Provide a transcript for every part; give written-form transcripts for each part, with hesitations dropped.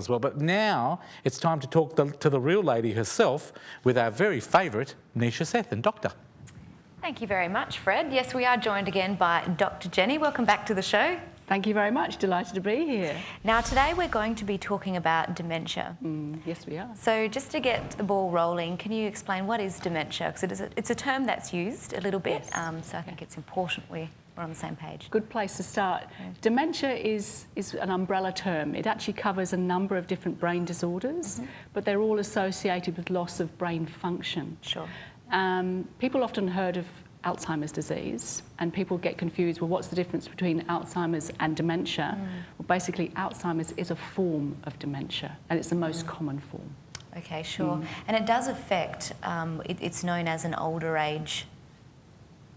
as well. But now it's time to talk to the real lady herself with our very favourite Nisha Sethan, Doctor. Thank you very much, Fred. Yes, we are joined again by Dr. Jenny. Welcome back to the show. Thank you very much. Delighted to be here. Now, today we're going to be talking about dementia. Yes, we are. So just to get the ball rolling, can you explain what is dementia? Because it's a term that's used a little bit, Yes. so I think it's important we're on the same page. Good place to start. Dementia is an umbrella term. It actually covers a number of different brain disorders, but they're all associated with loss of brain function. Sure. People often heard of Alzheimer's disease, and people get confused, well, what's the difference between Alzheimer's and dementia? Well, basically, Alzheimer's is a form of dementia, and it's the most common form. Okay, sure. And it does affect, it's known as an older age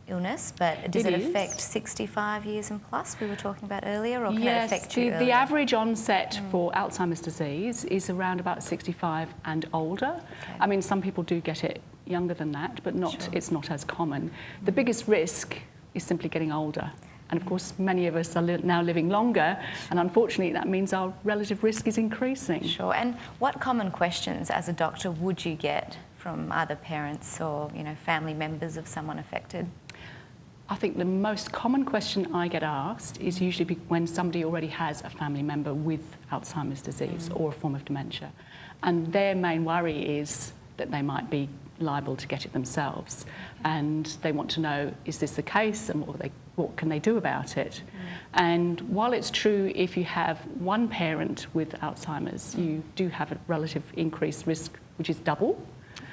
illness, but does it affect 65 years and plus, we were talking about earlier, or can it affect you earlier? The average onset for Alzheimer's disease is around about 65 and older. Okay. I mean, some people do get it younger than that, but it's not as common. The biggest risk is simply getting older. And of course, many of us are now living longer, and unfortunately that means our relative risk is increasing. Sure. And what common questions as a doctor would you get from either parents or, family members of someone affected? I think the most common question I get asked is usually when somebody already has a family member with Alzheimer's disease or a form of dementia. And their main worry is that they might be liable to get it themselves. And they want to know, is this the case, and what can they do about it? And while it's true if you have one parent with Alzheimer's, you do have a relative increased risk, which is double.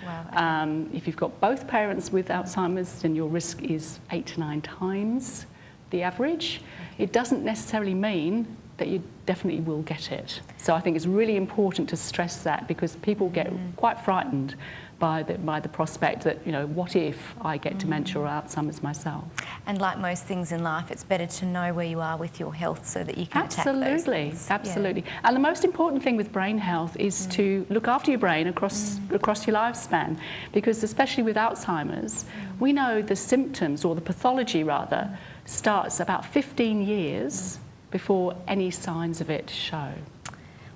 Wow. If you've got both parents with Alzheimer's, then your risk is 8 to 9 times the average. It doesn't necessarily mean that you definitely will get it. So I think it's really important to stress that, because people get quite frightened by the prospect that, what if I get dementia or Alzheimer's myself? And like most things in life, it's better to know where you are with your health so that you can attack those things. Absolutely. Yeah. And the most important thing with brain health is to look after your brain across your lifespan, because especially with Alzheimer's, we know the symptoms, or the pathology rather, starts about 15 years before any signs of it show.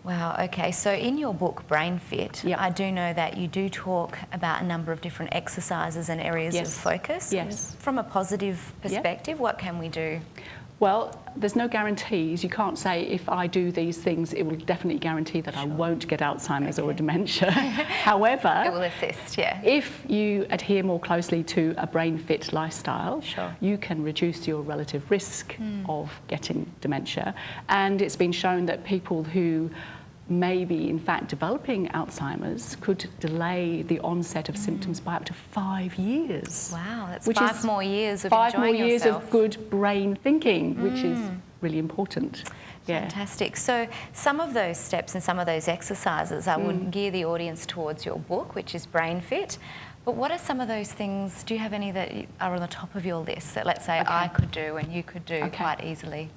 Wow, okay. So in your book, Brain Fit, I do know that you do talk about a number of different exercises and areas of focus. Yes. From a positive perspective, what can we do? Well, there's no guarantees. You can't say, if I do these things, it will definitely guarantee that I won't get Alzheimer's or a dementia. However, it will assist, if you adhere more closely to a brain fit lifestyle, you can reduce your relative risk of getting dementia. And it's been shown that people who may be in fact developing Alzheimer's could delay the onset of symptoms by up to 5 years. Wow, that's 5 more years of enjoying yourself. 5 more years of good brain thinking, which is really important. Fantastic. So some of those steps and some of those exercises, I would gear the audience towards your book, which is Brain Fit. But what are some of those things, do you have any that are on the top of your list that, let's say, I could do and you could do quite easily?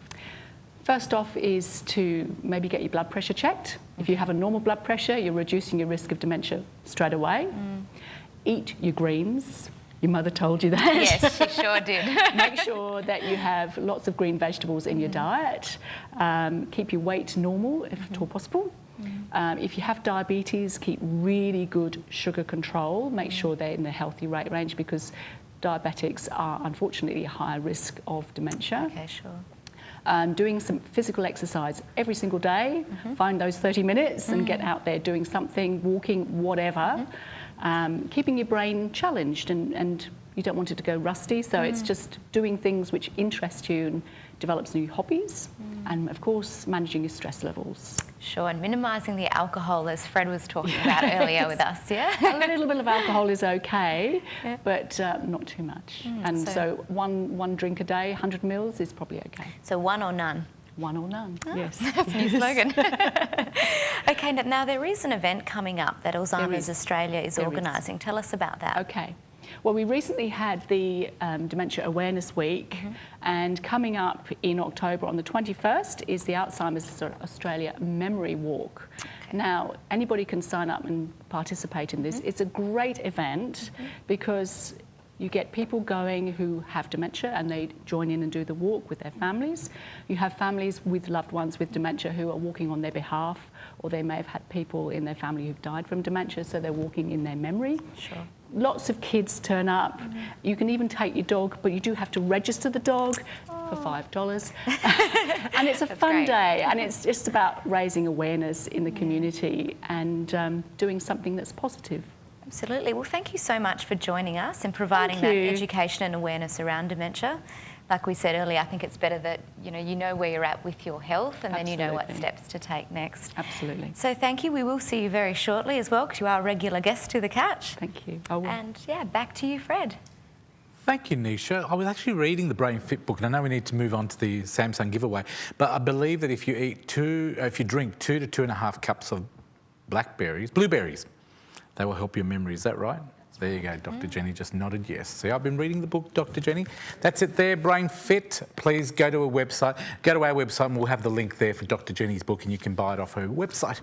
First off is to maybe get your blood pressure checked. If you have a normal blood pressure, you're reducing your risk of dementia straight away. Eat your greens. Your mother told you that. Yes, she sure did. Make sure that you have lots of green vegetables in your diet. Keep your weight normal, if at all possible. If you have diabetes, keep really good sugar control. Make sure they're in the healthy rate range, because diabetics are unfortunately a higher risk of dementia. Okay, sure. Doing some physical exercise every single day. Find those 30 minutes and get out there doing something, walking, whatever. Keeping your brain challenged, and you don't want it to go rusty, so it's just doing things which interest you and develops new hobbies, and of course managing your stress levels. Sure, and minimising the alcohol, as Fred was talking about earlier with us, A little bit of alcohol is okay, but not too much. And so one drink a day, 100 mils, is probably okay. So one or none? One or none, yes. That's a new slogan. Okay, now there is an event coming up that Alzheimer's Australia is organising. Tell us about that. Okay. Well, we recently had the Dementia Awareness Week, and coming up in October on the 21st is the Alzheimer's Australia Memory Walk. Now, anybody can sign up and participate in this. It's a great event because You get people going who have dementia and they join in and do the walk with their families. You have families with loved ones with dementia who are walking on their behalf, or they may have had people in their family who've died from dementia, so they're walking in their memory. Sure. Lots of kids turn up. You can even take your dog, but you do have to register the dog for $5. And it's a fun great. day, and it's just about raising awareness in the community and doing something that's positive. Absolutely. Well, thank you so much for joining us and providing that education and awareness around dementia. Like we said earlier, I think it's better that you know where you're at with your health, and then you know what steps to take next. Absolutely. So thank you. We will see you very shortly as well, because you are a regular guest to The Catch. Thank you. I will. And yeah, back to you, Fred. Thank you, Nisha. I was actually reading the Brain Fit book, and I know we need to move on to the Samsung giveaway, but I believe that if you drink 2 to 2.5 cups of blueberries, they will help your memory. Is that right? There you go. Dr. Jenny just nodded yes. See, I've been reading the book, Dr. Jenny. That's it there, Brain Fit. Please go to our website, and we'll have the link there for Dr. Jenny's book, and you can buy it off her website.